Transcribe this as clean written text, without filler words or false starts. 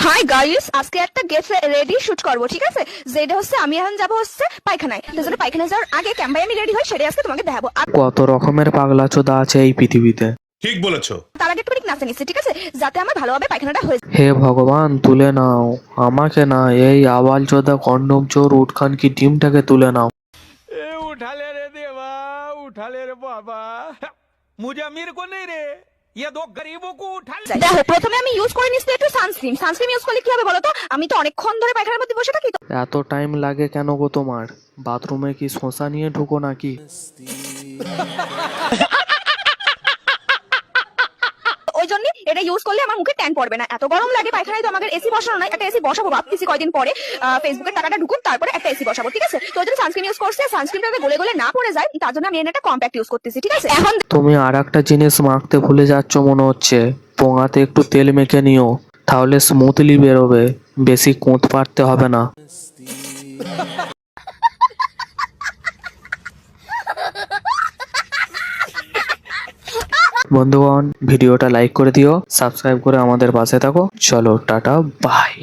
Hi guys, আজকে একটা get ready shoot করবো, ঠিক আছে? যেটা হচ্ছে আমি এখন যাবো হচ্ছে পায়খানায়। তো যেন পায়খানায় যাওয়ার আগে ক্যাম্পায় আমি রেডি হই, সেটাই আজকে তোমাকে দেখাবো। আর কত রকমের পাগলা চোদা আছে এই পৃথিবীতে। ঠিক বলেছো। তার আগে একটু নাচতে নিচ্ছি, ঠিক আছে? যাতে আমার ভালোভাবে পায়খানাটা হয়ে যায়। হে ভগবান, তুলে নাও আমাকে, না এই আবাল চোদা কন্ডম চোর উঠখান কি ডিমটাকে তুলে নাও। ए उठा ले रे देवा, उठा ले रे बाबा। मुझे अमीर को नहीं रे, ये दो गरीबों को उठा ले। দেখো, প্রথমে আমি ইউজ করে নিচ্ছি একটু সানস্ক্রিন। সানস্ক্রিন ইউজ করলে কি হবে বলো তো? আমি তো অনেকক্ষণ ধরে পায়খানার মধ্যে বসে থাকি, তো এত টাইম লাগে কেন গো তোমার? বাথরুমে কি শোঁসা নিয়ে ঢুকো নাকি? ওই জন্য এটা ইউজ করলে আমার মুখে ট্যান পড়বে না। এত গরম লাগে পায়খানায়, তো আমাদের এসি বসানো নাই, একটা এসি বসাবো ভাবতেছি কয়দিন পরে। ফেসবুকের টাকাটা ঢুকুন, তারপরে একটা এসি বসাবো, ঠিক আছে? তো ওই জন্য সানস্ক্রিন ইউজ করছে, সানস্ক্রিনটা গলে গলে না পড়ে যায়, তার জন্য আমি এনে একটা কম্প্যাক্ট ইউজ করতেছি, ঠিক আছে? এখন তুমি আর একটা জিনিস মাখতে ভুলে যাচ্ছ মনে হচ্ছে। পোঙাতে একটু তেল মেখে নিও, তাহলে স্মুথলি বেরোবে, বেশি কোঁত পারতে হবে না। বন্ধুগণ, ভিডিওটা লাইক করে দিও, সাবস্ক্রাইব করে আমাদের পাশে থাকো। চলো টাটা, বাই।